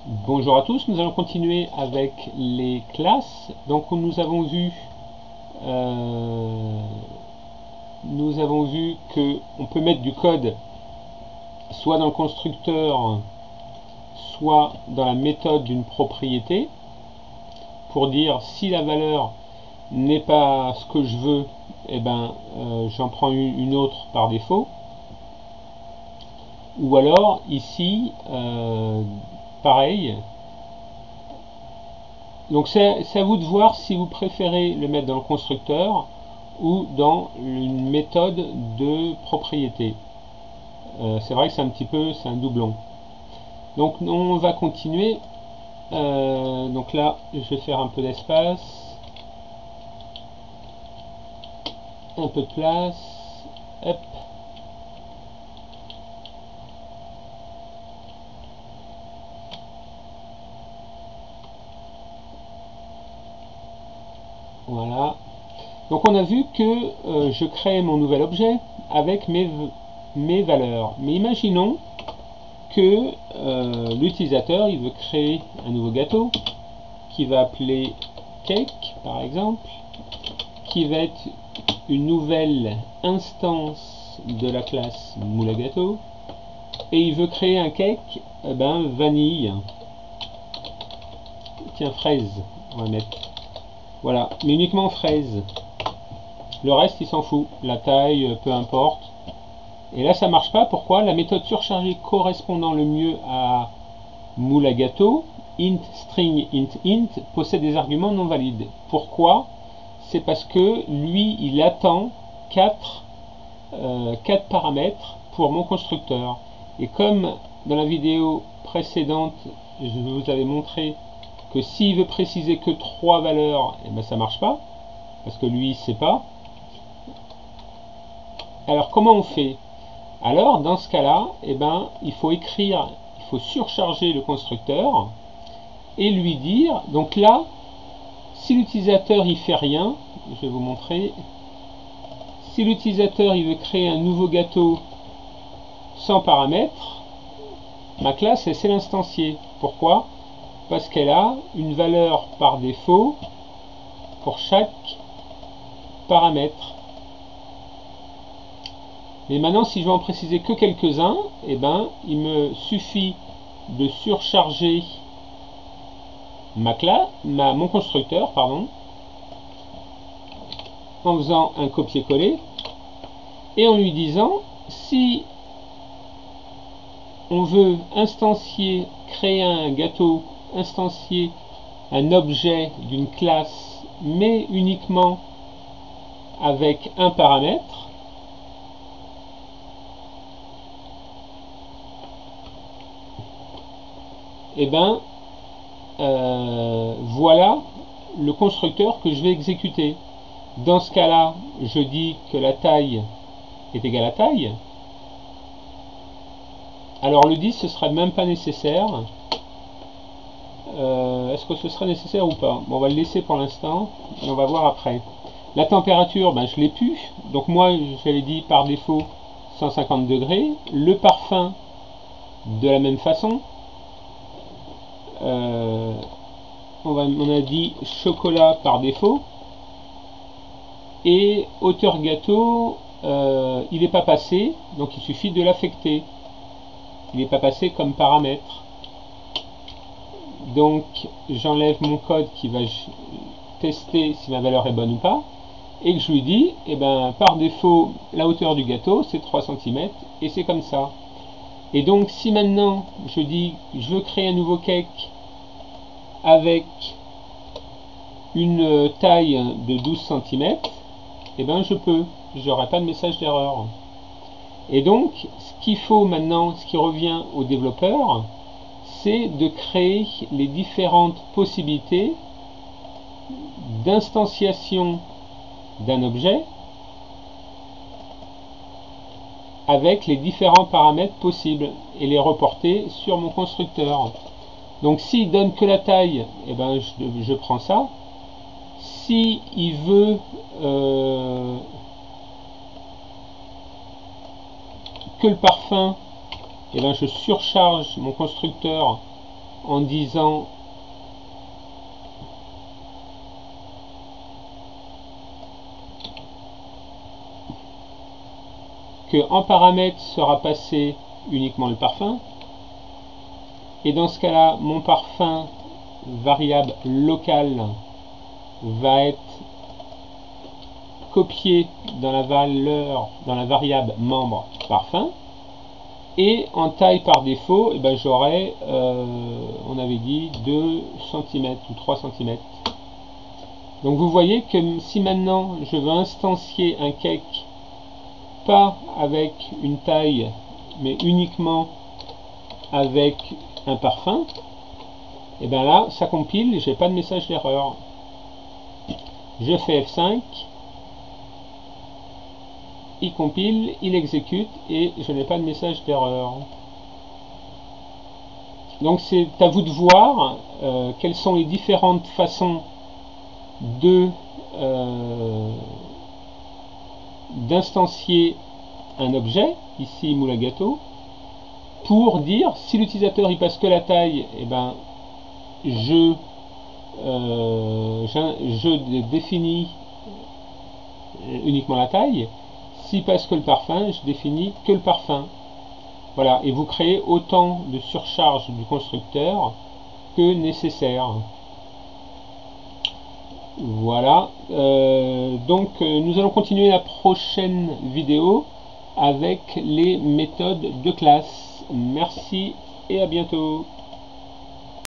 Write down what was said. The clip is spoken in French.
Bonjour à tous, nous allons continuer avec les classes. Donc euh, nous avons vu que on peut mettre du code soit dans le constructeur, soit dans la méthode d'une propriété pour dire si la valeur n'est pas ce que je veux, j'en prends une autre par défaut. Ou alors ici, pareil. Donc c'est à vous de voir si vous préférez le mettre dans le constructeur ou dans une méthode de propriété. C'est vrai que c'est un doublon. Donc on va continuer. Donc là, je vais faire un peu d'espace, un peu de place. Hop. Voilà. Donc on a vu que je crée mon nouvel objet avec mes valeurs. Mais imaginons que l'utilisateur il veut créer un nouveau gâteau qui va appeler cake par exemple, qui va être une nouvelle instance de la classe moule à gâteau, et il veut créer un cake vanille, tiens fraise, on va mettre, voilà, mais uniquement fraise. Le reste il s'en fout, la taille peu importe. Et là ça marche pas, pourquoi? La méthode surchargée correspondant le mieux à moule à gâteau, int string int int, possède des arguments non valides. Pourquoi? C'est parce que lui il attend 4 paramètres pour mon constructeur. Et comme dans la vidéo précédente je vous avais montré que s'il veut préciser que 3 valeurs, et ça marche pas, parce que lui il sait pas. Alors comment on fait? Alors dans ce cas là, il faut surcharger le constructeur et lui dire, donc là si l'utilisateur il fait rien, je vais vous montrer, si l'utilisateur il veut créer un nouveau gâteau sans paramètres, ma classe c'est l'instancier. Pourquoi? Parce qu'elle a une valeur par défaut pour chaque paramètre. Mais maintenant si je veux en préciser que quelques-uns, il me suffit de surcharger mon constructeur, pardon, en faisant un copier-coller et en lui disant si on veut créer un gâteau, instancier un objet d'une classe, mais uniquement avec un paramètre, voilà le constructeur que je vais exécuter. Dans ce cas là, je dis que la taille est égale à taille. Alors le 10 ce sera même pas nécessaire. Est-ce que ce sera nécessaire ou pas? Bon, on va le laisser pour l'instant et on va voir après. La température, je l'ai pu, donc moi j'avais dit par défaut 150 degrés. Le parfum de la même façon, on a dit chocolat par défaut. Et hauteur gâteau, il n'est pas passé, donc il suffit de l'affecter. Il n'est pas passé comme paramètre. Donc j'enlève mon code qui va tester si ma valeur est bonne ou pas, et que je lui dis, par défaut, la hauteur du gâteau c'est 3 cm, et c'est comme ça. Et donc si maintenant je dis je veux créer un nouveau cake avec une taille de 12 cm, je peux, j'aurai pas de message d'erreur. Et donc ce qu'il faut maintenant, ce qui revient au développeur, c'est de créer les différentes possibilités d'instanciation d'un objet avec les différents paramètres possibles et les reporter sur mon constructeur. Donc s'il donne que la taille, je prends ça. Si il veut que le parfum, je surcharge mon constructeur en disant que en paramètre sera passé uniquement le parfum, et dans ce cas-là, mon parfum variable locale va être copié dans la valeur, dans la variable membre parfum, et en taille par défaut, eh ben, j'aurai, on avait dit 2 cm ou 3 cm. Donc vous voyez que si maintenant je veux instancier un cake pas avec une taille mais uniquement avec un parfum, et bien là ça compile, j'ai pas de message d'erreur. Je fais F5, il compile, il exécute et je n'ai pas de message d'erreur. Donc c'est à vous de voir quelles sont les différentes façons de d'instancier un objet, ici moule à gâteau, pour dire si l'utilisateur il passe que la taille, et ben je définis uniquement la taille. S'il passe que le parfum, je définis que le parfum. Voilà, et vous créez autant de surcharge du constructeur que nécessaire. Voilà, donc nous allons continuer la prochaine vidéo avec les méthodes de classe. Merci et à bientôt.